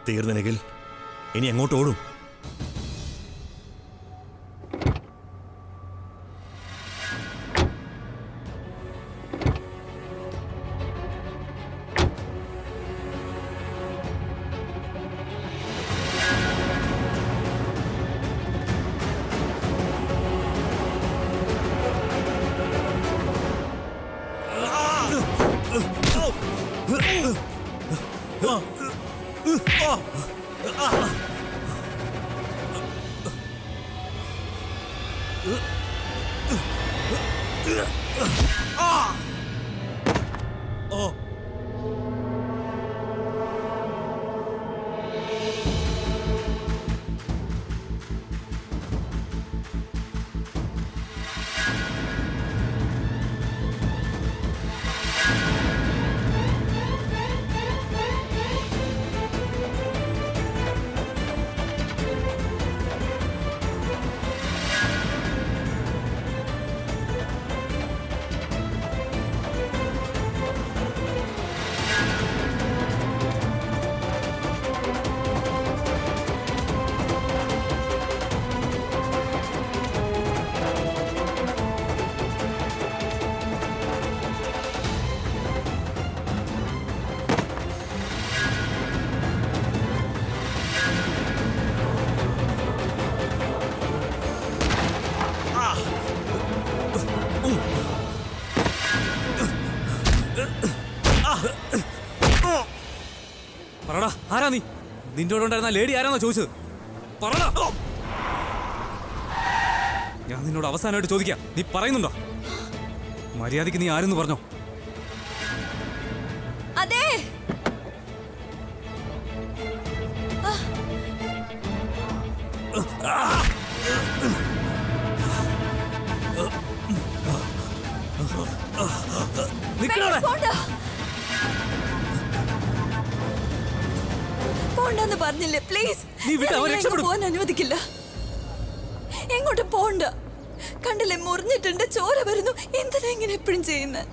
തീർന്നെങ്കിൽ ഇനി എങ്ങോട്ട് ഓടും? പറടാ, ആരാ നീ? നിന്റെ കൂടെ ഉണ്ടായിരുന്ന ലേഡി ആരാന്നാ ചോദിച്ചത്? പറടാ. ഞാൻ നിന്നോട് അവസാനമായിട്ട് ചോദിക്കാം, നീ പറയുന്നുണ്ടോ? മര്യാദയ്ക്ക് നീ ആരെന്ന് പറഞ്ഞോ? അതെ. പോണ്ടെന്ന് പറഞ്ഞില്ലേ? പ്ലീസ്, പോകാൻ അനുവദിക്കില്ല. എങ്ങോട്ടും പോണ്ട. കണ്ടില്ലേ, മുറിഞ്ഞിട്ടുണ്ട്, ചോര വരുന്നു. എന്തിനാ ഇങ്ങനെ എപ്പോഴും ചെയ്യുന്നത്?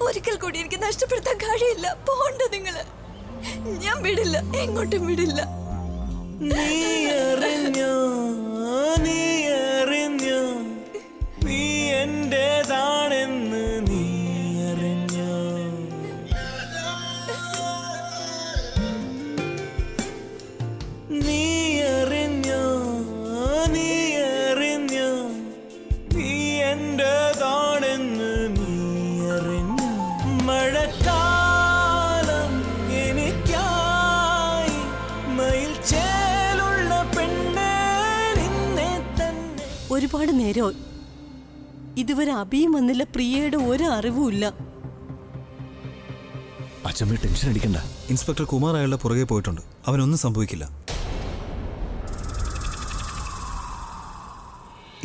ഒരിക്കൽ കൂടി എനിക്ക് നഷ്ടപ്പെടുത്താൻ കഴിയില്ല. പോണ്ട നിങ്ങള്. ഞാൻ വിടില്ല, എങ്ങോട്ടും വിടില്ല. നീ അറിഞ്ഞോ, നീ അറിഞ്ഞോ, നീ എന്റേതാണെന്ന് നീ അറിഞ്ഞോ? നീ അറിഞ്ഞോ, നീ അറിഞ്ഞോ, നീ എന്റേതാണെന്ന് നീ അറിഞ്ഞോ? മഴക്കാലം എനിക്കായി മയിൽ ചേലുള്ള പെണ്ണേ നിന്നെ തന്നെ. ഒരുപാട് നേരം ഇതുവരെ അഭിയും വന്നില്ല, പ്രിയയുടെ ഒരു അറിവുമില്ല. അച്ഛമ്മ ടെൻഷൻ അടിക്കണ്ട. ഇൻസ്പെക്ടർ കുമാർ അയാളുടെ പുറകെ പോയിട്ടുണ്ട്. അവനൊന്നും സംഭവിക്കില്ല.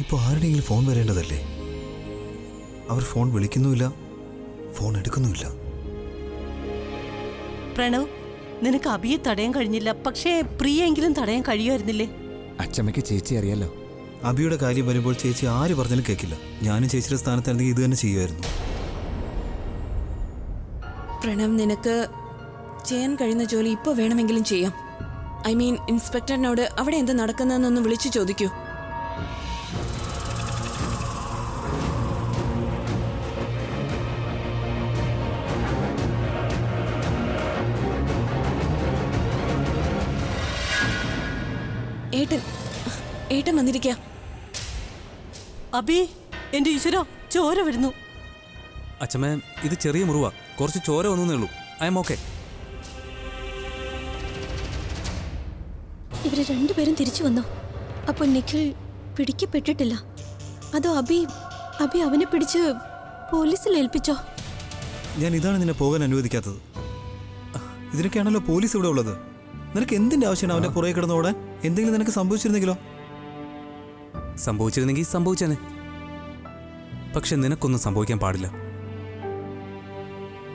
ഇപ്പൊ ആരുടെയെങ്കിലും ഫോൺ വരേണ്ടതല്ലേ? അവർ ഫോൺ വിളിക്കുന്നുമില്ല, ഫോൺ എടുക്കുന്നുമില്ല. പ്രണവ്, നിനക്ക് അഭിയെ തടയാൻ കഴിഞ്ഞില്ല, പക്ഷേ പ്രിയെങ്കിലും തടയാൻ കഴിയുമായിരുന്നില്ലേ? അച്ഛമ്മയ്ക്ക് ചേച്ചി അറിയാലോ. അഭിയുടെ കാര്യം വരുമ്പോൾ ചേച്ചി ആര് പറഞ്ഞാലും കേൾക്കില്ല. ഞാനും ചേച്ചിയുടെ സ്ഥാനത്താണെങ്കിൽ ഇത് തന്നെ ചെയ്യുമായിരുന്നു. പ്രണവ്, നിനക്ക് ചെയ്യാൻ കഴിയുന്ന ജോലി ഇപ്പോൾ വേണമെങ്കിലും ചെയ്യാം. ഐ മീൻ, ഇൻസ്പെക്ടറിനോട് അവിടെ എന്ത് നടക്കുന്നതെന്നൊന്ന് വിളിച്ചു ചോദിക്കൂ. ഏട്ടൻ വന്നിരിക്കുക. അഭി, എന്റെ ഈശ്വരോ, ചോര വരുന്നു. അച്ഛമ്മേ, ഇത് ചെറിയ മുറിവാ, കുറച്ച് ചോര വന്നേ ഉള്ളൂ. I M okay. ഇവര് രണ്ടുപേരും തിരിച്ചു വന്നോ? അപ്പൊ നിഖിൽ പിടിക്കപ്പെട്ടിട്ടില്ല? അതോ അഭി അവനെ പിടിച്ച് പോലീസിൽ ഏൽപ്പിച്ചോ? ഞാൻ ഇതാണ് നിന്നെ പോകാൻ അനുവദിക്കാത്തത്. ഇതിനൊക്കെയാണല്ലോ പോലീസ് ഇവിടെ ഉള്ളത്. നിനക്ക് എന്തിന്റെ ആവശ്യമാണ് അവന്റെ പുറകെ കിടന്നോടാൻ? എന്തെങ്കിലും നിനക്ക് സംഭവിച്ചിരുന്നെങ്കിലോ? സംഭവിച്ചിരുന്നെങ്കിൽ സംഭവിച്ചേനെ. പക്ഷെ നിനക്കൊന്നും സംഭവിക്കാൻ പാടില്ല.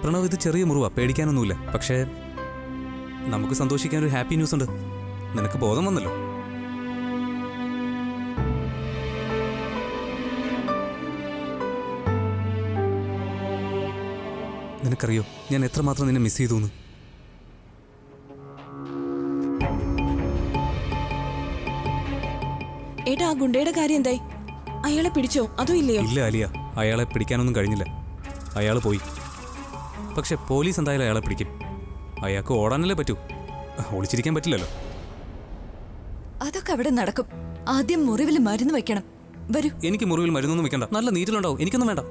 പ്രണവ്, ഇത് ചെറിയ മുറിവാ, പേടിക്കാനൊന്നുമില്ല. പക്ഷേ നമുക്ക് സന്തോഷിക്കാൻ ഒരു ഹാപ്പി ന്യൂസ് ഉണ്ട്. നിനക്ക് ബോധം വന്നല്ലോ. നിനക്കറിയോ ഞാൻ എത്രമാത്രം നിന്നെ മിസ് ചെയ്തു എന്ന്? ഏട്ടാ ആ ഗുണ്ടയുടെ കാര്യം എന്തായി? അയാളെ പിടിച്ചോ അതോ ഇല്ലയോ? ഇല്ല അലിയ, അയാളെ പിടിക്കാനൊന്നും കഴിഞ്ഞില്ല. അയാൾ പോയി. പക്ഷെ പോലീസ് എന്തായാലും അയാളെ പിടിക്കും. അയാൾക്ക് ഓടാനല്ലേ പറ്റൂ, ഒളിച്ചിരിക്കാൻ പറ്റില്ലല്ലോ. അതൊക്കെ അവിടെ നടക്കും. ആദ്യം മുറിവിൽ മരുന്ന് വെക്കണം. വരൂ. എനിക്ക് മുറിവിൽ മരുന്നൊന്നും വെക്കണ്ട, നല്ല നീറ്റിലുണ്ടാവും. എനിക്കൊന്നും വേണ്ട.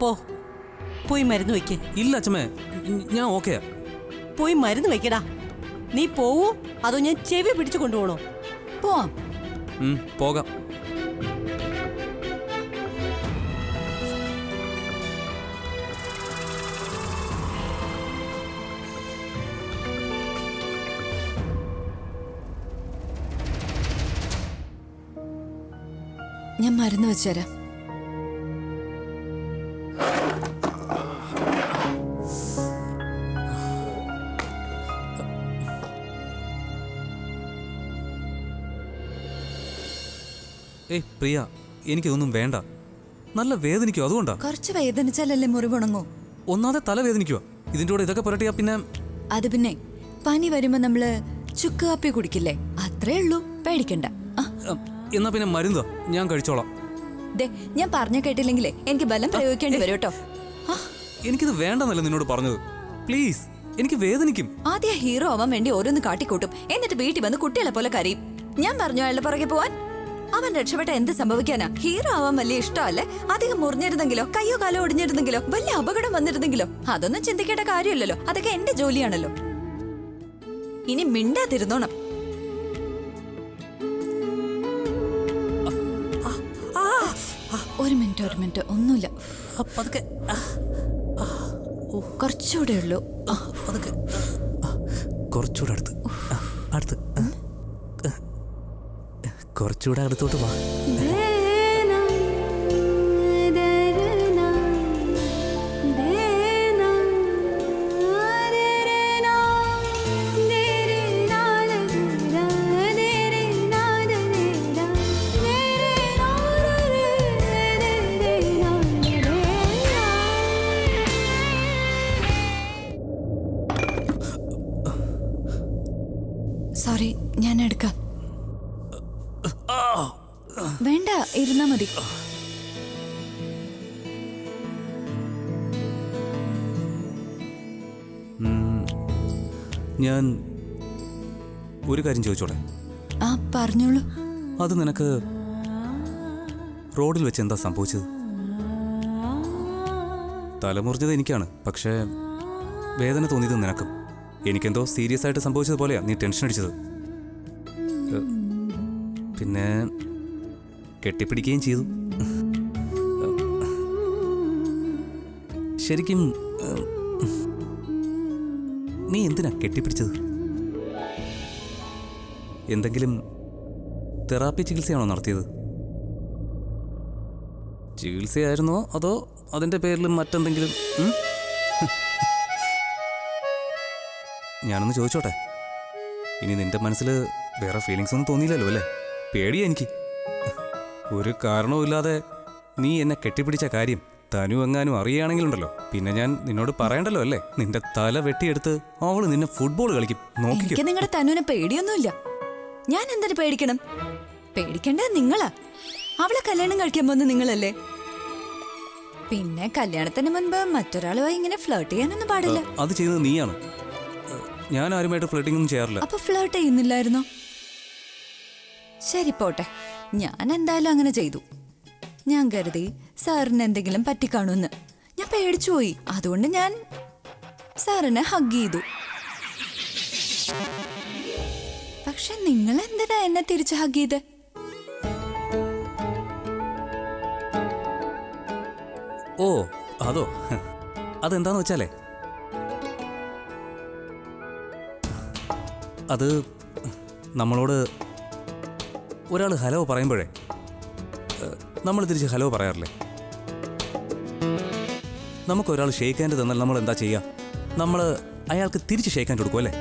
പോ, പോയി മരുന്ന് വെക്ക്. ഇല്ല അച്ഛമ്മേ, ഞാൻ ഓക്കെയാ. പോയി മരുന്ന് വെക്കടാ. നീ പോവൂ അതോ ഞാൻ ചെവി പിടിച്ചു കൊണ്ടുപോകണോ? പോവാം. പോകാം. ഞാൻ മരുന്ന് വെച്ചുതരാം. ഏയ് പ്രിയ, എനിക്കിതൊന്നും വേണ്ട. നല്ല വേദനിക്കോ, അതുകൊണ്ടാ. കുറച്ച് വേദനിച്ചാലല്ലേ മുറിവുണങ്ങൂ. ഒന്നാതെ തല വേദനിക്കുക. ഇതിൻ്റെ കൂടെ ഇതൊക്കെ പുരട്ടിയാ പിന്നെ. അത് പിന്നെ പനി വരുമ്പോ നമ്മള് ചുക്ക് കാപ്പി കുടിക്കില്ലേ, അത്രേ ഉള്ളൂ. പേടിക്കണ്ട. എന്നാ പിന്നെ മരുന്ന് ഞാൻ കഴിച്ചോളാം. ദേ, ഞാൻ പറഞ്ഞ കേട്ടില്ലെങ്കിലേ എനിക്ക് ബലം പ്രയോഗിക്കേണ്ടി വരും കേട്ടോ. എനിക്കിത് വേണ്ടെന്നല്ല നിന്നോട് പറഞ്ഞത്. പ്ലീസ്, എനിക്ക് വേദനിക്കും. ആദ്യം ഹീറോ ആവാൻ വേണ്ടി ഓരോന്ന് കാട്ടിക്കൂട്ടും, എന്നിട്ട് വീട്ടിൽ വന്ന് കുട്ടികളെ പോലെ കരയും. ഞാൻ പറഞ്ഞു അയാളുടെ പുറകെ പോവാൻ. അവൻ രക്ഷപ്പെട്ട എന്ത് സംഭവിക്കാനാ? ഹീറോ ആവാൻ വലിയ ഇഷ്ടമല്ലേ? അധികം മുറിഞ്ഞിരുന്നെങ്കിലോ, കയ്യോ കാലോ ഒടിഞ്ഞിരുന്നെങ്കിലോ, വലിയ അപകടം വന്നിരുന്നെങ്കിലോ? അതൊന്നും ചിന്തിക്കേണ്ട കാര്യമില്ലല്ലോ. അതൊക്കെ എന്റെ ജോലിയാണല്ലോ. ഇനി മിണ്ടാതിരുന്നോണം. ഒരു മിനിറ്റ്, ഒന്നുമില്ല. കുറച്ചുകൂടെ ഉള്ളൂ. കുറച്ചുകൂടെ അടുത്ത് കുറച്ചുകൂടെ അടുത്തോട്ട് വാ. സോറി, ഞാൻ എടുക്കാം. വേണ്ട, ഇരുന്നാ മതി. ഞാൻ ഒരു കാര്യം ചോദിച്ചോട്ടെ? ആ, പറഞ്ഞോളൂ. അത് നിനക്ക് റോഡിൽ വെച്ച് എന്താ സംഭവിച്ചത്? തലമുറിഞ്ഞത് എനിക്കാണ്, പക്ഷേ വേദന തോന്നിയത് നിനക്കും. എനിക്കെന്തോ സീരിയസ് ആയിട്ട് സംഭവിച്ചതുപോലെയാ നീ ടെൻഷൻ അടിച്ചത്. പിന്നെ കെട്ടിപ്പിടിക്കുകയും ചെയ്തു. ശരിക്കും നീ എന്തിനാ കെട്ടിപ്പിടിച്ചത്? എന്തെങ്കിലും തെറാപ്പി ചികിത്സയാണോ നടത്തിയത്? ചികിത്സയായിരുന്നോ അതോ അതിൻ്റെ പേരിൽ മറ്റെന്തെങ്കിലും? ഞാനൊന്ന് ചോദിച്ചോട്ടെ, ഇനി നിന്റെ മനസ്സിൽ വേറെ ഫീലിങ്സ് ഒന്നും തോന്നിയില്ലല്ലോ അല്ലേ? പേടിയാ എനിക്ക്. ഒരു കാരണവുമില്ലാതെ നീ എന്നെ കെട്ടിപ്പിടിച്ച കാര്യം തനു എങ്ങാനും അറിയുകയാണെങ്കിലുണ്ടല്ലോ, പിന്നെ ഞാൻ നിന്നോട് പറയണ്ടല്ലോ അല്ലേ? നിന്റെ തല വെട്ടിയെടുത്ത് അവള് നിന്നെ ഫുട്ബോൾ കളിക്കും. നോക്കിക്കോ. എനിക്ക് നിങ്ങളുടെ തനുവിനെ പേടിയൊന്നുമില്ല. ഞാൻ എന്തിനു പേടിക്കണം? പേടിക്കേണ്ടത് നിങ്ങളാ. അവളെ കല്യാണം കഴിക്കാൻ പോകുന്ന നിങ്ങളല്ലേ. പിന്നെ കല്യാണത്തിന് മുൻപ് മറ്റൊരാളുമായി ഇങ്ങനെ ഫ്ലേർട്ട് ചെയ്യാനൊന്നും പാടില്ല. അത് ചെയ്യുന്നത് നീയാണ്. ഞാൻ ആരുമായിട്ട് ഫ്ലേട്ടിംഗ് ഒന്നും ചെയ്യാറില്ല. അപ്പൊ ഫ്ലേർട്ട് ചെയ്യുന്നില്ലായിരുന്നോ? ശരി, പോട്ടെ. ഞാൻ എന്തായാലും അങ്ങനെ ചെയ്തു. ഞാൻ കരുതി സാറിന് എന്തെങ്കിലും പറ്റിക്കാണുമെന്ന്. ഞാൻ പേടിച്ചുപോയി. അതുകൊണ്ട് ഞാൻ സാറിനെ ഹഗ് ചെയ്തു. പക്ഷെ നിങ്ങൾ എന്തിനാ എന്നെ തിരിച്ച് ഹഗ് ചെയ്ത്? ഓ, അതോ? അതെന്താന്ന് വെച്ചാലേ, അത് നമ്മളോട് ഒരാൾ ഹലോ പറയുമ്പോഴേ നമ്മൾ തിരിച്ച് ഹലോ പറയാറില്ലേ? നമുക്കൊരാൾ ഷേക്ക് ഹാൻഡ് തന്നാൽ നമ്മൾ എന്താ ചെയ്യുക? നമ്മൾ അയാൾക്ക് തിരിച്ച് ഷേക്ക് ഹാൻഡ് കൊടുക്കും അല്ലേ?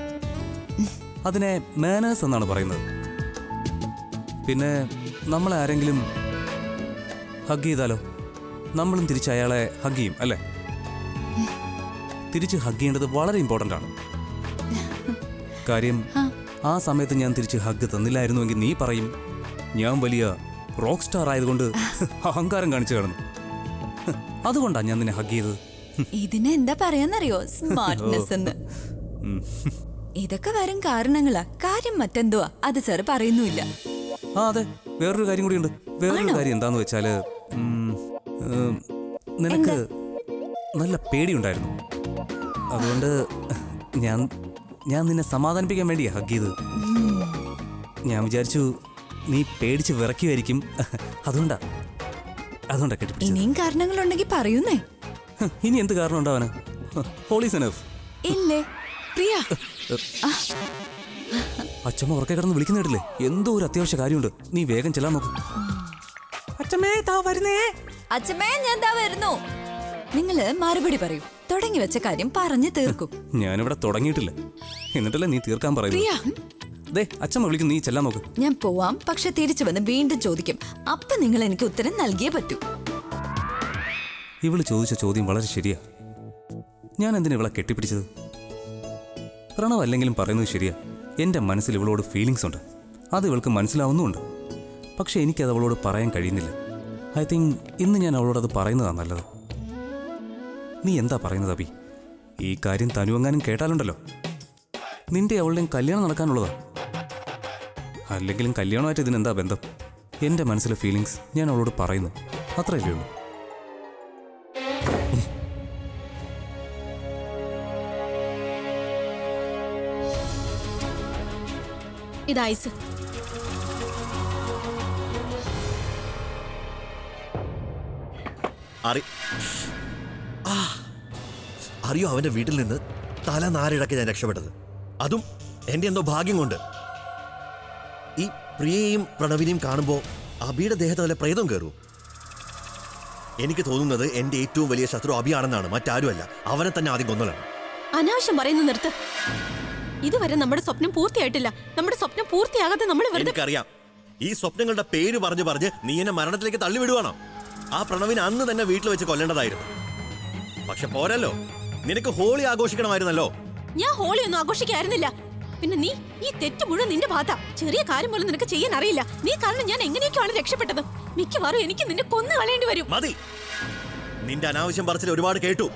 അതിനെ മാനേഴ്സ് എന്നാണ് പറയുന്നത്. പിന്നെ നമ്മളെ ആരെങ്കിലും ഹഗ് ചെയ്താലോ, നമ്മളും തിരിച്ച് അയാളെ ഹഗ് ചെയ്യും അല്ലേ? തിരിച്ച് ഹഗ് ചെയ്യേണ്ടത് വളരെ ഇമ്പോർട്ടൻ്റ് ആണ്. കാര്യം ആ സമയത്ത് ഞാൻ തിരിച്ച് ഹഗ് തന്നില്ലായിരുന്നുവെങ്കിൽ നീ പറയും ഞാൻ വലിയ റോക്ക് സ്റ്റാർ ആയതുകൊണ്ട് അഹങ്കാരം കാണിച്ചു കിടന്നു. അതുകൊണ്ടാണ് ഞാൻ നിന്നെ ഹഗ് ചെയ്തത്. ഇതിന് എന്താ പറയാന്നറിയോ? സ്മാർട്ട്നെസ് എന്ന്. ഇതൊക്കെ വരും കാരണങ്ങളാ. കാര്യം മറ്റെന്തുവാ അത് സാർ പറയുന്നുമില്ല. ആ അതെ, വേറൊരു കാര്യം കൂടിയുണ്ട്. വേറൊരു കാര്യം എന്താന്ന് വെച്ചാല് നിനക്ക് നല്ല പേടിയുണ്ടായിരുന്നു. അതുകൊണ്ട് ഞാൻ നിന്നെ സമാധാനിപ്പിക്കാൻ വേണ്ടിയാ ഹഗ് ചെയ്തത്. ഞാൻ വിചാരിച്ചു നീ പേടിച്ച് വിറയ്ക്കുമായിരിക്കും. അതുകൊണ്ടാ കെട്ടിപ്പിടിച്ചത്. ഇനിയും കാരണങ്ങളുണ്ടെങ്കിൽ പറയുന്നേ. ഇനി എന്ത് കാരണം ഉണ്ടാവാന്? Holies enough. ഇല്ലേ പ്രിയ, അച്ഛമ്മ ഉറക്കെ കിടന്ന് വിളിക്കുന്ന കേട്ടില്ലേ? എന്തോ ഒരു അത്യാവശ്യ കാര്യമുണ്ട്. നീ വേഗം ചെല്ലാൻ നോക്ക്. അച്ഛമ്മേ താ വരുന്നേ. അച്ഛമ്മേ ഞാൻ ദാ വരുന്നു. നിങ്ങള് മറുപടി പറയൂ. തുടങ്ങി വെച്ച കാര്യം പറഞ്ഞു തീർക്കും. ഞാനിവിടെ തുടങ്ങിയിട്ടില്ല, എന്നിട്ടല്ലേ നീ തീർക്കാൻ പറയുന്നത്. ദേ അച്ഛമ്മ വിളിക്കുന്നു, നീ ചെല്ലാൻ നോക്ക്. ഞാൻ പോവാം, പക്ഷെ തിരിച്ചു വന്ന് വീണ്ടും ചോദിക്കും. അപ്പൊ നിങ്ങൾ എനിക്ക് ഉത്തരം നൽകിയേ പറ്റൂ. ഇവള് ചോദിച്ച ചോദ്യം വളരെ ശരിയാ. ഞാൻ എന്തിനാ ഇവളെ കെട്ടിപ്പിടിച്ചത്? പ്രണവല്ലെങ്കിലും പറയുന്നത് ശരിയാ. എൻ്റെ മനസ്സിൽ ഇവളോട് ഫീലിങ്സ് ഉണ്ട്, അത് ഇവൾക്ക് മനസ്സിലാവുന്നുമുണ്ട്. പക്ഷെ എനിക്കത് അവളോട് പറയാൻ കഴിയുന്നില്ല. ഐ തിങ്ക് ഇന്ന് ഞാൻ അവളോടത് പറയുന്നതാണ് നല്ലത്. നീ എന്താ പറയുന്നത് അബി? ഈ കാര്യം തനുവെങ്ങാനും കേട്ടാലുണ്ടല്ലോ, നിന്റെ അവളുടെയും കല്യാണം നടക്കാനുള്ളതാ. അല്ലെങ്കിലും കല്യാണമായിട്ട് ഇതിനെന്താ ബന്ധം? എൻ്റെ മനസ്സിലെ ഫീലിങ്സ് ഞാൻ അവളോട് പറയുന്നു, അത്രയല്ലേ ഉള്ളൂ. ഇത് ഐസ്. അറിയോ, അവന്റെ വീട്ടിൽ നിന്ന് തല നാരിഴക്കെ ഞാൻ രക്ഷപ്പെട്ടത്. അതും എന്റെ എന്തോ ഭാഗ്യം കൊണ്ട്. ഈ പ്രിയയും പ്രണവിനെയും കാണുമ്പോൾ അബിയുടെ ദേഹത്ത് വല്ല പ്രേതം കയറും. എനിക്ക് തോന്നുന്നത് എന്റെ ഏറ്റവും വലിയ ശത്രു അബിയാണെന്നാണ്, മറ്റാരുമല്ല. അവനെ തന്നെ ആദ്യം കൊന്നലാണ്. അനാവശ്യം പറയുന്ന നിർത്ത്. ഇതുവരെ നമ്മുടെ സ്വപ്നം പൂർത്തിയായിട്ടില്ല. നമ്മുടെ സ്വപ്നം പൂർത്തിയാകാതെ നമ്മൾ വെറുതെ. എനിക്കറിയാം, ഈ സ്വപ്നങ്ങളുടെ പേര് പറഞ്ഞ് നീ എന്നെ മരണത്തിലേക്ക് തള്ളിവിടുവാണോ? ആ പ്രണവിനെ അന്ന് തന്നെ വീട്ടിൽ വെച്ച് കൊല്ലേണ്ടതായിരുന്നു. പക്ഷെ പോരല്ലോ, നിനക്ക് ഹോളി ആഘോഷിക്കണമായിരുന്നല്ലോ. ഞാൻ ഹോളി ഒന്നും ആഘോഷിക്കായിരുന്നില്ല. പിന്നെ നീ ഈ തെറ്റ് മുഴുവൻ നിന്റെ ഭാഗത്താ. ചെറിയ കാര്യം പോലും നിനക്ക് ചെയ്യാൻ അറിയില്ല. നീ കാരണം ഞാൻ എങ്ങനെയൊക്കെയാണ് രക്ഷപ്പെട്ടത്. മിക്കവാറും എനിക്ക് നിന്നെ കൊന്നു കളയേണ്ടി വരും. മതി, നിന്റെ അനാവശ്യം പറച്ചിൽ ഒരുപാട് കേട്ടു.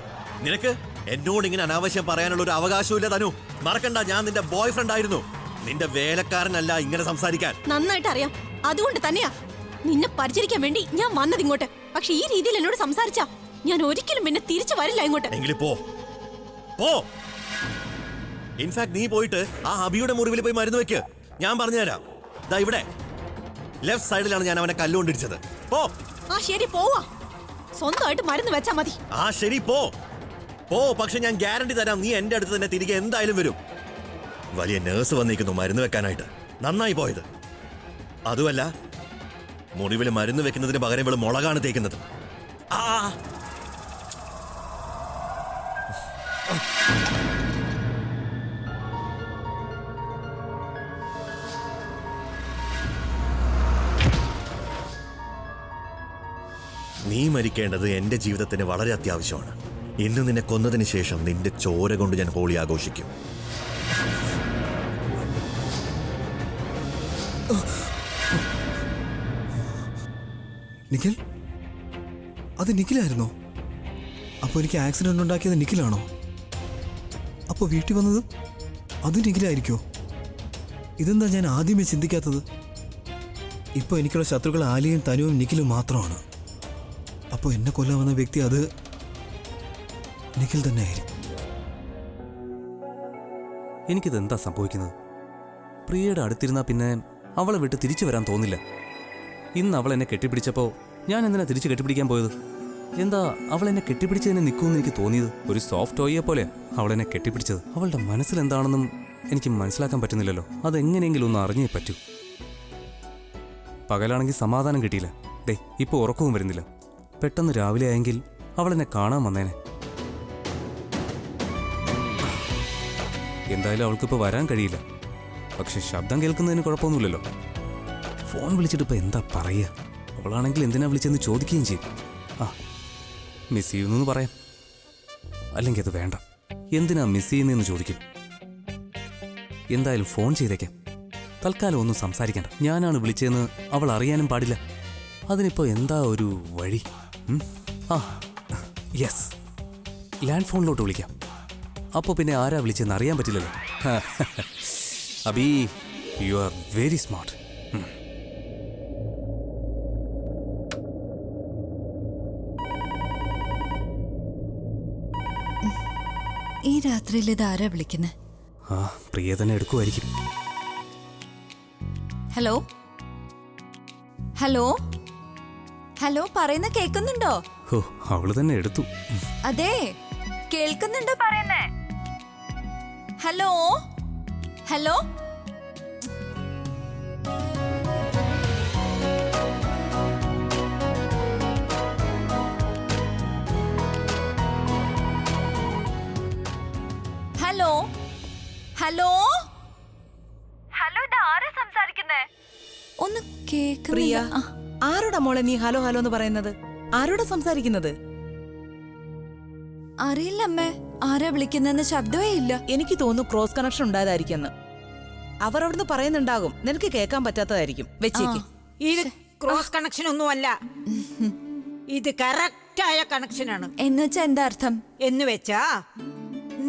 നിനക്ക് എന്നോട് ഇങ്ങനെ അനാവശ്യം പറയാനുള്ള ഒരു അവകാശമില്ല തനു. മറക്കണ്ട, ഞാൻ നിന്റെ ബോയ് ഫ്രണ്ട് ആയിരുന്നു, നിന്റെ വേലക്കാരനല്ല ഇങ്ങനെ സംസാരിക്കാൻ. നന്നായിട്ട് അറിയാം. അതുകൊണ്ട് തന്നെയാ നിന്നെ പരിചരിക്കാൻ വേണ്ടി ഞാൻ വന്നത് ഇങ്ങോട്ട്. പക്ഷെ ഈ രീതിയിൽ എന്നോട് സംസാരിച്ചാ ഞാൻ ഒരിക്കലും പിന്നെ തിരിച്ചു വരില്ല ഇങ്ങോട്ട്. എങ്കിലും പോ. ഇൻഫാക്ട് നീ പോയിട്ട് ആ അബിയുടെ മുറിവിൽ പോയി മരുന്ന് വെക്ക്. ഞാൻ പറഞ്ഞുതരാം. ദാ ഇവിടെ ലെഫ്റ്റ് സൈഡിലാണ് ഞാൻ അവനെ കല്ലുകൊണ്ടിരിച്ചത്. പോ. ആ ശരി, പോവാ. സ്വന്തമായിട്ട് മരുന്ന് വെച്ചാ മതി. ആ ശരി, പോ. പക്ഷെ ഞാൻ ഗ്യാരണ്ടി തരാം, നീ എന്റെ അടുത്ത് തന്നെ തിരികെ എന്തായാലും വരും. വലിയ നേഴ്സ് വന്നിരിക്കുന്നു മരുന്ന് വെക്കാനായിട്ട്. നന്നായി പോയത്. അതുമല്ല, മുറിവിൽ മരുന്ന് വെക്കുന്നതിന് പകരം ഇവള് മുളകാണ് തേക്കുന്നത്. നീ മരിക്കേണ്ടത് എന്റെ ജീവിതത്തിന് വളരെ അത്യാവശ്യമാണ്. ഇന്ന് നിന്നെ കൊന്നതിന് ശേഷം നിന്റെ ചോര കൊണ്ട് ഞാൻ ഹോളി ആഘോഷിക്കും. നിഖിൽ, അത് നിഖിലായിരുന്നോ? അപ്പോൾ എനിക്ക് ആക്സിഡന്റ് ഉണ്ടാക്കിയത് നിഖിലാണോ? അപ്പോൾ വീട്ടിൽ വന്നത് അത് നിഖിലായിരിക്കോ? ഇതെന്താ ഞാൻ ആദ്യമേ ചിന്തിക്കാത്തത്? ഇപ്പോൾ എനിക്കുള്ള ശത്രുക്കൾ ആലിയും തനുവും നിഖിലും മാത്രമാണ്. അപ്പോൾ എന്നെ കൊല്ലാൻ വന്ന വ്യക്തി അത് നിഖിൽ തന്നെ ആയിരിക്കും. എനിക്കിതെന്താ സംഭവിക്കുന്നത്? പ്രിയയുടെ അടുത്തിരുന്നാൽ പിന്നെ അവളെ വിട്ട് തിരിച്ചു വരാൻ തോന്നില്ല. ഇന്ന് അവൾ എന്നെ കെട്ടിപ്പിടിച്ചപ്പോൾ ഞാൻ എന്തിനാ തിരിച്ചു കെട്ടിപ്പിടിക്കാൻ പോയത്? എന്താ അവൾ എന്നെ കെട്ടിപ്പിടിച്ചതിനെ നിൽക്കുമെന്ന് എനിക്ക് തോന്നിയത്? ഒരു സോഫ്റ്റ് ടോയെ പോലെ അവൾ എന്നെ കെട്ടിപ്പിടിച്ചത്. അവളുടെ മനസ്സിലെന്താണെന്നും എനിക്ക് മനസ്സിലാക്കാൻ പറ്റുന്നില്ലല്ലോ. അതെങ്ങനെയെങ്കിലും ഒന്ന് അറിഞ്ഞേ പറ്റൂ. പകലാണെങ്കിൽ സമാധാനം കിട്ടിയില്ല. ദേ ഇപ്പോൾ ഉറക്കവും വരുന്നില്ല. പെട്ടെന്ന് രാവിലെ ആയെങ്കിൽ അവൾ എന്നെ കാണാൻ വന്നേനെ. എന്തായാലും അവൾക്കിപ്പോൾ വരാൻ കഴിയില്ല. പക്ഷെ ശബ്ദം കേൾക്കുന്നതിന് കുഴപ്പമൊന്നുമില്ലല്ലോ. ഫോൺ വിളിച്ചിട്ട് ഇപ്പോൾ എന്താ പറയുക? അവളാണെങ്കിൽ എന്തിനാ വിളിച്ചെന്ന് ചോദിക്കുകയും ചെയ്യും. മിസ് ചെയ്യുന്നു പറയാം. അല്ലെങ്കിൽ അത് വേണ്ട, എന്തിനാ മിസ് ചെയ്യുന്നതെന്ന് ചോദിക്കും. എന്തായാലും ഫോൺ ചെയ്തേക്കാം. തൽക്കാലം ഒന്നും സംസാരിക്കണ്ട. ഞാനാണ് വിളിച്ചതെന്ന് അവൾ അറിയാനും പാടില്ല. അതിനിപ്പോൾ എന്താ ഒരു വഴി? ആ യെസ്, ലാൻഡ് ഫോണിലോട്ട് വിളിക്കാം. അപ്പോൾ പിന്നെ ആരാ വിളിച്ചെന്ന് അറിയാൻ പറ്റില്ലല്ലോ. Abi, you are very smart. ഈ രാത്രിയിൽ ഇത് ആരാ വിളിക്കുന്നത്? ആ, പ്രിയ തന്നെ എടുക്കുമായിരിക്കും. ഹലോ ഹലോ ഹലോ, പറയുന്ന കേൾക്കുന്നുണ്ടോ? ഓ, അവള് തന്നെ എടുത്തു. അതെ, കേൾക്കുന്നുണ്ടോ പറയുന്നേ? Hello hello. Hello hello hello, ഇത് ആരാ സംസാരിക്കുന്നേ? ഒന്ന് പ്രിയ, കേൾക്കുന്നില്ല. ആരോടാ മോളെ നീ ഹലോ ഹലോ എന്ന് പറയുന്നത്? ആരോടാ സംസാരിക്കുന്നത്? അറിയില്ല അമ്മേ, ആരാ വിളിക്കുന്നെന്ന് ശബ്ദമേ ഇല്ല. എനിക്ക് തോന്നുന്നു ക്രോസ് കണക്ഷൻ ഉണ്ടായതായിരിക്കും. അവർ അവിടുന്ന് പറയുന്നുണ്ടാകും, നിനക്ക് കേൾക്കാൻ പറ്റാത്തതായിരിക്കും. വെച്ചേക്ക്. ഇത് ക്രോസ് കണക്ഷൻ ഒന്നുമല്ല, ഇത് കറക്റ്റായ കണക്ഷനാണ്. എന്നുവെച്ചാ എന്താ അർത്ഥം? എന്ന് വെച്ചാ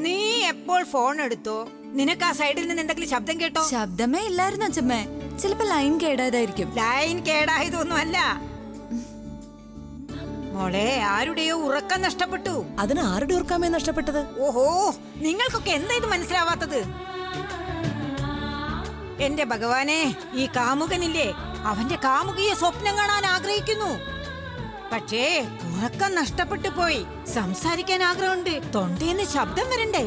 നീ എപ്പോൾ ഫോൺ എടുത്തോ, നിനക്ക് ആ സൈഡിൽ നിന്ന് എന്തെങ്കിലും ശബ്ദം കേട്ടോ? ശബ്ദമേ ഇല്ലായിരുന്നു അച്ഛമ്മേ. ചിലപ്പോ ലൈൻ കേടായതായിരിക്കും. ലൈൻ കേടായതൊന്നുമല്ല മോളെ, ആരുടെയോ ഉറക്കം നഷ്ടപ്പെട്ടു. അതിന് ആരുടെ ഓർക്കാമേ നഷ്ടപ്പെട്ടത്? ഓഹോ, നിങ്ങൾക്കൊക്കെ എന്താ ഇത് മനസ്സിലാവാത്തത്? എന്റെ ഭഗവാനെ, ഈ കാമുകനില്ലേ, അവന്റെ കാമുകിയെ സ്വപ്നം കാണാൻ ആഗ്രഹിക്കുന്നു. പക്ഷേ ഉറക്കം നഷ്ടപ്പെട്ടു പോയി. സംസാരിക്കാൻ ആഗ്രഹമുണ്ട്, തൊണ്ടേന്ന് ശബ്ദം വരണ്ടേ.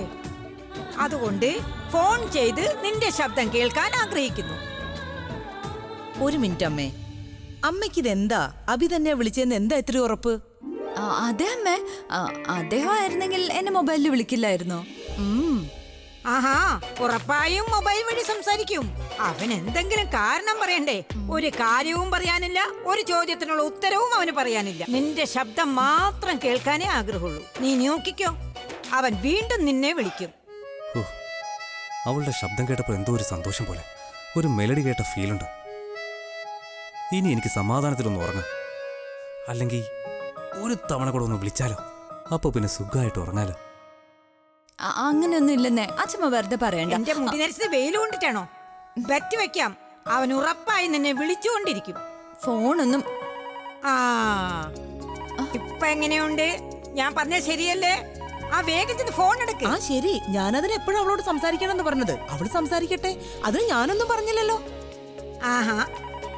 അതുകൊണ്ട് ഫോൺ ചെയ്ത് നിന്റെ ശബ്ദം കേൾക്കാൻ ആഗ്രഹിക്കുന്നു. ഒരു മിനിറ്റ് അമ്മേ, അമ്മയ്ക്ക് ഇതെന്താ? അഭി തന്നെ വിളിച്ചെന്ന് എന്താ ഇത്ര ഉറപ്പ്? അതെ അമ്മേ, അദ്ദേഹം ആയിരുന്നെങ്കിൽ എന്നെ മൊബൈലിൽ വിളിക്കില്ലായിരുന്നോ? ആഹാ, ഉറപ്പായും മൊബൈൽ വഴി സംസാരിക്കും. അവൻ എന്തെങ്കിലും കാരണം പറയണ്ടേ? ഒരു കാര്യവും പറയാനില്ല, ഒരു ചോദ്യത്തിനുള്ള ഉത്തരവും അവന് പറയാനില്ല. നിന്റെ ശബ്ദം മാത്രം കേൾക്കാനേ ആഗ്രഹമുള്ളൂ. നീ നോക്കിക്കോ, അവൻ വീണ്ടും നിന്നെ വിളിക്കും. ഓ, അവളുടെ ശബ്ദം കേട്ടപ്പോൾ എന്തോ ഒരു സന്തോഷം പോലെ, ഒരു മെലഡി കേട്ട ഫീലുണ്ട്. ഇനി എനിക്ക് സമാധാനത്തിലൊന്ന് ഉറങ്ങാം. അല്ലെങ്കിൽ ഒരു തവണ കൂടെ ഒന്ന് വിളിച്ചാലോ? അപ്പോൾ പിന്നെ സുഖമായിട്ട് ഉറങ്ങാലോ. അങ്ങനെയൊന്നും ഇല്ലെന്നേ, അച്ഛമ്മ വെറുതെ പറയണ്ട. എന്റെ മുടി നരച്ചത് വെയിൽ കൊണ്ടിട്ടാണോ? ബെറ്റ് വെക്കാം, അവൻ ഉറപ്പായി നിന്നെ വിളിച്ചുകൊണ്ടിരിക്കും. ഫോണൊന്നും. ആ, ഇപ്പൊ എങ്ങനെയുണ്ട്? ഞാൻ പറഞ്ഞ ശരിയല്ലേ? ആ വേഗത്തിന് ഫോൺ എടുക്ക്. ആ ശരി, ഞാനതിന് എപ്പോഴും അവളോട് സംസാരിക്കണം എന്ന് പറഞ്ഞത്. അവള് സംസാരിക്കട്ടെ, അതിന് ഞാനൊന്നും പറഞ്ഞില്ലല്ലോ. ആഹാ,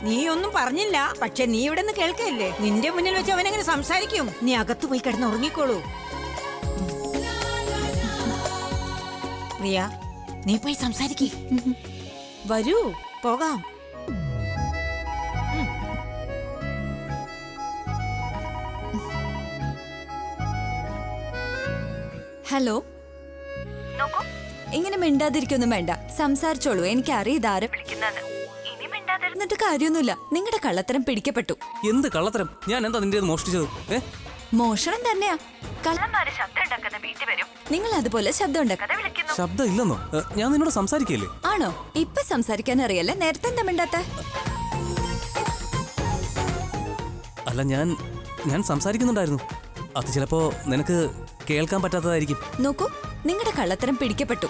നീ ഒന്നും പറഞ്ഞില്ല, പക്ഷെ നീ ഇവിടെ നിന്ന് കേൾക്കല്ലേ? നിന്റെ മുന്നിൽ വെച്ച് അവനെങ്ങനെ സംസാരിക്കും? നീ അകത്തു പോയി കിടന്ന് ഉറങ്ങിക്കോളൂ. പ്രിയ, നീ പോയി സംസാരിക്കേ. വരൂ, പോകാം. ഹലോ, ഇങ്ങനെ മിണ്ടാതിരിക്കൊന്നും വേണ്ട, സംസാരിച്ചോളൂ. എനിക്കറിയാം ഇതാരെ വിളിക്കുന്നെന്ന്. ഇനി മിണ്ടാതിരുന്നിട്ട് കാര്യമൊന്നുമില്ല. നിങ്ങളുടെ കള്ളത്തരം പിടിക്കപ്പെട്ടു. എന്ത് കള്ളത്തരം? ഞാൻ എന്താ നിന്റെ മോഷ്ടിച്ചത്? മോഷണം തന്നെയാ. കള്ളന്മാര് ശബ്ദം ഉണ്ടാക്കുന്ന വീട്ടിൽ വരും, നിങ്ങൾ അതുപോലെ ശബ്ദം ഉണ്ടാക്കാതെ വിളിക്കുന്നു. ശബ്ദം ഇല്ലെന്നോ? ഞാൻ നിന്നോട് സംസാരിക്കല്ലേ? ആണോ? ഇപ്പൊ സംസാരിക്കാൻ അറിയല്ലേ, നേരത്തെ എന്താ മിണ്ടാത്ത? അല്ല, ഞാൻ സംസാരിക്കുന്നുണ്ടായിരുന്നു. അത് ചിലപ്പോ നിനക്ക് കേൾക്കാൻ പറ്റാത്തതായിരിക്കും. നോക്കൂ, നിങ്ങളുടെ കള്ളത്തരം പിടിക്കപ്പെട്ടു.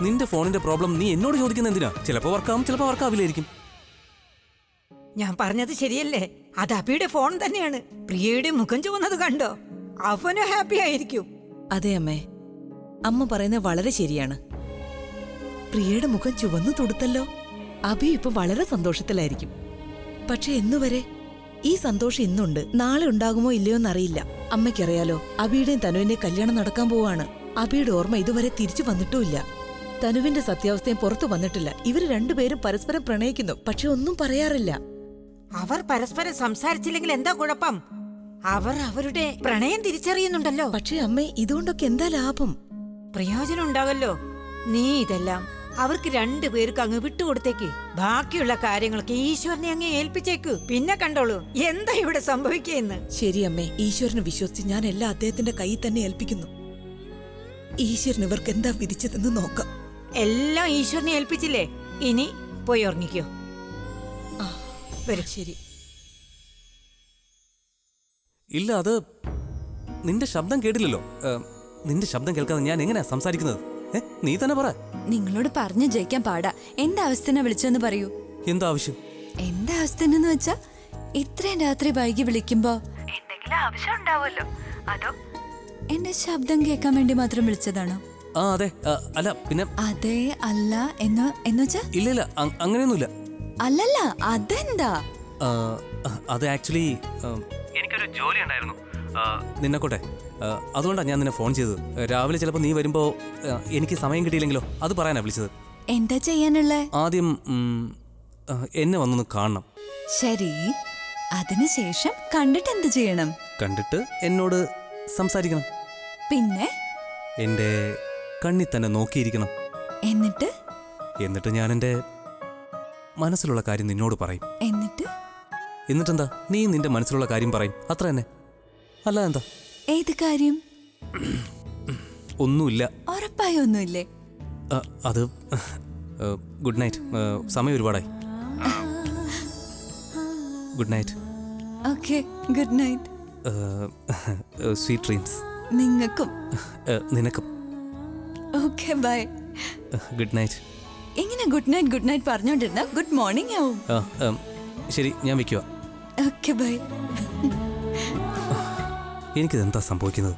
നിന്റെ ഫോണിന്റെ പ്രോബ്ലം നീ എന്നോട് ചോദിക്കുന്ന എന്തിനാ? ചിലപ്പോ വർക്കാവും, ചിലപ്പോ വർക്കാവില്ലായിരിക്കും. ഞാൻ പറഞ്ഞത് ശരിയല്ലേ? അത് അബിയുടെ ഫോൺ തന്നെയാണ്. പ്രിയയുടെ മുഖം ചുവന്നത് കണ്ടോ? അവനും ഹാപ്പി ആയിരിക്കും. അതെ അമ്മേ, അമ്മ പറയുന്നത് വളരെ ശരിയാണ്. പ്രിയയുടെ മുഖം ചുവന്നു തൊടുത്തല്ലോ. അഭി ഇപ്പൊ വളരെ സന്തോഷത്തിലായിരിക്കും. പക്ഷെ എന്നുവരെ ഈ സന്തോഷം ഇന്നുണ്ട്, നാളെ ഉണ്ടാകുമോ ഇല്ലയോ എന്നറിയില്ല. അമ്മയ്ക്കറിയാലോ, അഭിയുടെയും തനുവിന്റെയും കല്യാണം നടക്കാൻ പോവാണ്. അഭിയുടെ ഓർമ്മ ഇതുവരെ തിരിച്ചു വന്നിട്ടുമില്ല. തനുവിന്റെ സത്യാവസ്ഥയും പുറത്തു വന്നിട്ടില്ല. ഇവര് രണ്ടുപേരും പരസ്പരം പ്രണയിക്കുന്നു, പക്ഷെ ഒന്നും പറയാറില്ല. അവർ പരസ്പരം സംസാരിച്ചില്ലെങ്കിൽ എന്താ കുഴപ്പം? അവർ അവരുടെ പ്രണയം തിരിച്ചറിയുന്നുണ്ടല്ലോ. പക്ഷെ അമ്മേ, ഇതുകൊണ്ടൊക്കെ എന്താ ലാഭം? പ്രയോജനം ഉണ്ടാവല്ലോ. നീ ഇതെല്ലാം അവർക്ക് രണ്ടുപേർക്ക് അങ്ങ് വിട്ടുകൊടുത്തേക്ക്. ബാക്കിയുള്ള കാര്യങ്ങളൊക്കെ ഈശ്വരനെ അങ്ങ് ഏൽപ്പിച്ചേക്ക്. പിന്നെ കണ്ടോളൂ എന്താ ഇവിടെ സംഭവിക്കുകയെന്ന്. ശരി അമ്മേ, ഈശ്വരനെ വിശ്വസിച്ച് ഞാൻ എല്ലാം അദ്ദേഹത്തിന്റെ കയ്യിൽ തന്നെ ഏൽപ്പിക്കുന്നു. ഈശ്വരൻ ഇവർക്ക് എന്താ വിധിച്ചതെന്ന് നോക്കാം. എല്ലാം ഈശ്വരനെ ഏൽപ്പിച്ചില്ലേ, ഇനി പോയി ഉറങ്ങിക്കോ. വരൂ. ശരി. ഇല്ല, അത് നിന്റെ ശബ്ദം കേട്ടില്ലല്ലോ. നിന്റെ ശബ്ദം കേൾക്കാതെ ഞാൻ എങ്ങനെയാ സംസാരിക്കുന്നത്? നീ തന്നെ പറ. നിങ്ങളോട് പറഞ്ഞു ജയിക്കാൻ പാടാ. എന്താ അവസ്ഥ വിളിച്ചെന്ന് പറയൂ. എന്താ ആവശ്യം? എന്താ അവസ്ഥ എന്ന് വെച്ചാ ഇത്രയും രാത്രി വൈകി വിളിക്കുമ്പോ എന്തെങ്കിലും ആവശ്യം ഉണ്ടാവുമല്ലോ. അതോ എന്റെ ശബ്ദം കേൾക്കാൻ വേണ്ടി മാത്രം വിളിച്ചതാണോ? ആ അതെ. അല്ല പിന്നെ അതെ അല്ല എന്ന് വെച്ചാ? ഇല്ല അങ്ങനെയൊന്നുമില്ല. അല്ലല്ല അതെന്താ? അത് ആക്ച്വലി എനിക്കൊരു ജോലി ഉണ്ടായിരുന്നു നിന്നെക്കോട്ടെ. അതുകൊണ്ടാണ് ഞാൻ നിന്നെ ഫോൺ ചെയ്തത്. രാവിലെ ചിലപ്പോൾ നീ വരുമ്പോ എനിക്ക് സമയം കിട്ടിയില്ലെങ്കിലോ, അത് പറയാനാ വിളിച്ചത്. എന്താ ചെയ്യാനുള്ളേ? ആദ്യം എന്നെ വന്നൊന്ന് കാണണം. ശരി, അതിനുശേഷം കണ്ടിട്ട് എന്ത് ചെയ്യണം? കണ്ടിട്ട് എന്നോട് സംസാരിക്കണം. പിന്നെ എൻ്റെ കണ്ണിൽ തന്നെ നോക്കിയിരിക്കണം. എന്നിട്ട് ഞാൻ എൻ്റെ മനസ്സിലുള്ള കാര്യം നിന്നോട് പറയും. എന്നിട്ടെന്താ, നീ നിന്റെ മനസ്സിലുള്ള കാര്യം പറയും, അത്ര തന്നെ. അല്ല എന്താ? ഏത് കാര്യം? ഒന്നുമില്ല. ഉറപ്പായി ഒന്നുമില്ലേ? അത് ഗുഡ് നൈറ്റ്. സമയം ഒരുപാടായി. Good night. Okay, good night. Sweet dreams. നിങ്ങൾക്കും. നിനക്കും. Okay, bye. Good night. ഇങ്ങനെ ഗുഡ് നൈറ്റ് പറഞ്ഞോണ്ടിരുന്ന ഗുഡ് മോർണിംഗ് ആവും. ശരി, ഞാൻ വെക്കുക. Okay, by. എനിക്കിതെന്താ സംഭവിക്കുന്നത്?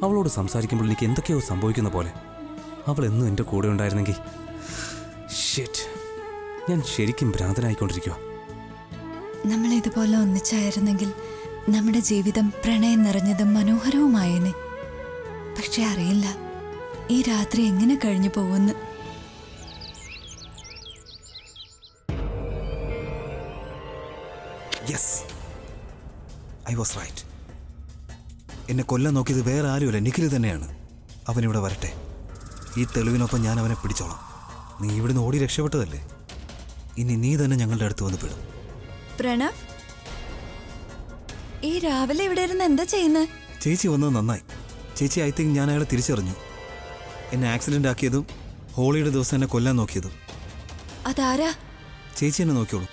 അവളോട് സംസാരിക്കുമ്പോൾ എനിക്ക് എന്തൊക്കെയോ സംഭവിക്കുന്ന പോലെ. അവൾ എന്നും എൻ്റെ കൂടെ ഉണ്ടായിരുന്നെങ്കിൽ. ഷിറ്റ്, ഞാൻ ശരിക്കും ഭ്രാന്തനായിക്കൊണ്ടിരിക്കുക. നമ്മൾ ഇതുപോലെ ഒന്നിച്ചായിരുന്നെങ്കിൽ നമ്മുടെ ജീവിതം പ്രണയം നിറഞ്ഞതും മനോഹരവുമായേനെ. പക്ഷെ അറിയില്ല ഈ രാത്രി എങ്ങനെ കഴിഞ്ഞു പോകുന്നു. Yes, I was right. എന്നെ കൊല്ലാൻ നോക്കിയത് വേറെ ആരുമല്ല, നിഖിൽ തന്നെയാണ്. അവനിവിടെ വരട്ടെ. ഈ തെളിവിനൊപ്പം ഞാൻ അവനെ പിടിച്ചോളാം. നീ ഇവിടുന്ന് ഓടി രക്ഷപ്പെട്ടതല്ലേ, ഇനി നീ തന്നെ ഞങ്ങളുടെ അടുത്ത് വന്ന് പെടും. പ്രണവ്, ഈ രാവിലെ ഇവിടെ ഇരുന്ന് എന്താ ചെയ്യുന്നത്? ചേച്ചി വന്നത് നന്നായി. ചേച്ചി, ഐ തിങ്ക് ഞാൻ അയാളെ തിരിച്ചറിഞ്ഞു. എന്നെ ആക്സിഡൻ്റ് ആക്കിയതും ഹോളിയുടെ ദിവസം എന്നെ കൊല്ലാൻ നോക്കിയതും. അതാരാ? ചേച്ചി എന്നെ നോക്കിയോളൂ.